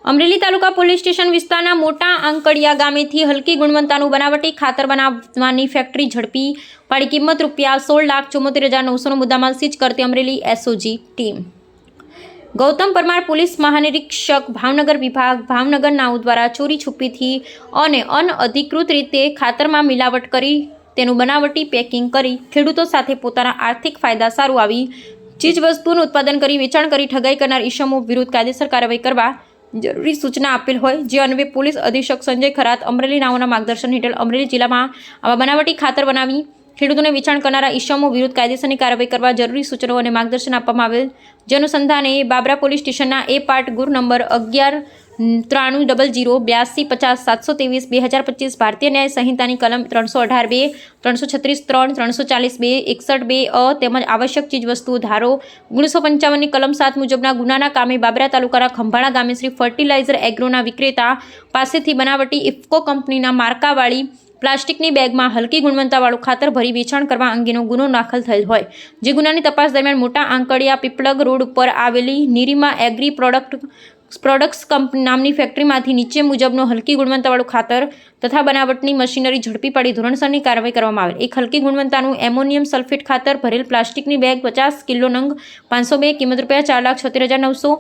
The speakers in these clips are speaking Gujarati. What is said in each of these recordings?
અમરેલી તાલુકા પોલીસ સ્ટેશન વિસ્તારના મોટા આંકડિયા ગામેથી હલકી ગુણવત્તાનું બનાવટી ખાતર બનાવવાની ફેક્ટરી ઝડપી પાડી કિંમત ₹16,74,900નો મુદ્દામાલ સીઝ કરતી Amreli SOG team. Gautam Parmar police મહાનિરીક્ષક ભાવનગર વિભાગ ભાવનગર નાઉ દ્વારા ચોરી છુપીથી અને અનઅધિકૃત રીતે ખાતરમાં મિલાવટ કરી તેનું બનાવટી પેકિંગ કરી ખેડૂતો સાથે પોતાના આર્થિક ફાયદા સારું આવી ચીજ વસ્તુનું ઉત્પાદન કરી વેચાણ કરી ઠગાઈ કરનાર ઈસમો વિરુદ્ધ કાયદેસર કાર્યવાહી કરવા જરૂરી સૂચના આપેલ હોય, જે અન્વયે પોલીસ અધિક્ષક સંજય ખરાત અમરેલી નાઓના માર્ગદર્શન હેઠળ અમરેલી જિલ્લામાં આવા બનાવટી ખાતર બનાવી ખેડૂતોને વેચાણ કરનારા ઈસમો વિરુદ્ધ કાયદેસરની કાર્યવાહી કરવા જરૂરી સૂચનો અને માર્ગદર્શન આપવામાં આવેલ। જે અનુસંધાને બાબરા પોલીસ સ્ટેશનના એ પાર્ટ ગુર નંબર 11-9300-50-723-2025 ભારતીય ન્યાય સંહિતાની કલમ 318(2), 336(3), 340(2), 61(2) તેમજ આવશ્યક ચીજવસ્તુઓ ધારો 1955ની કલમ 7 મુજબના ગુનાના કામે બાબરા તાલુકાના ખંભાળા ગામે શ્રી ફર્ટિલાઇઝર એગ્રોના વિક્રેતા પાસેથી બનાવટી ઇફકો કંપનીના માર્કાવાળી પ્લાસ્ટિકની બેગમાં હલકી ગુણવત્તાવાળું ખાતર ભરી વેચાણ કરવા અંગેનો ગુનો દાખલ થયેલ હોય, જે ગુનાની તપાસ દરમિયાન મોટા આંકડિયા પીપળગ રોડ ઉપર આવેલી નિરીમા એગ્રી પ્રોડક્ટ્સ કંપની નામની ફેક્ટરીમાંથી નીચે મુજબનો હલકી ગુણવત્તાવાળું ખાતર તથા બનાવટની મશીનરી ઝડપી પાડી ધોરણસરની કાર્યવાહી કરવામાં આવેલ। એક હલકી ગુણવત્તાનું એમોનિયમ સલ્ફેટ ખાતર ભરેલ પ્લાસ્ટિકની બેગ 50 કિલો નંગ 502 કિંમત ₹4,76,900।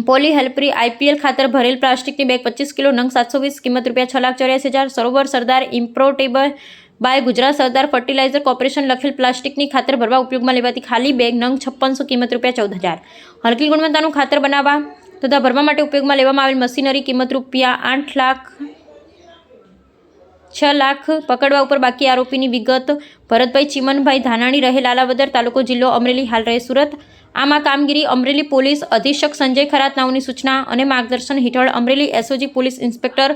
પોલી હેલ્પરી આઈપીએલ ખાતર ભરેલ પ્લાસ્ટિકની બેગ 25 કિલો નંગ 720 કિંમત ₹6,84,000। Sarovar Sardar importable by Gujarat Sardar fertilizer corporation લખેલ પ્લાસ્ટિકની ખાતર ભરવા ઉપયોગમાં લેવાતી ખાલી બેગ નંગ 5600 કિંમત ₹14,000। હલકી ગુણવત્તાનું ખાતર બનાવવા તથા ભરવા માટે ઉપયોગમાં લેવામાં આવેલ મશીનરી કિંમત ₹6 લાખ। પકડવા ઉપર બાકી આરોપીની વિગત ભરતભાઈ ચીમનભાઈ ધાનાણી રહે લાલાવદર તાલુકો જિલ્લો અમરેલી હાલ રહે સુરત। આમાં કામગીરી અમરેલી પોલીસ અધિક્ષક સંજય ખરાત નાઓની સૂચના અને માર્ગદર્શન હેઠળ Amreli SOG police inspector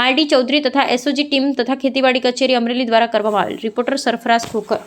RD Chaudhary તથા એસઓજી ટીમ તથા ખેતીવાડી કચેરી અમરેલી દ્વારા કરવામાં આવેલ। રિપોર્ટર સરફરાઝ ખોખર।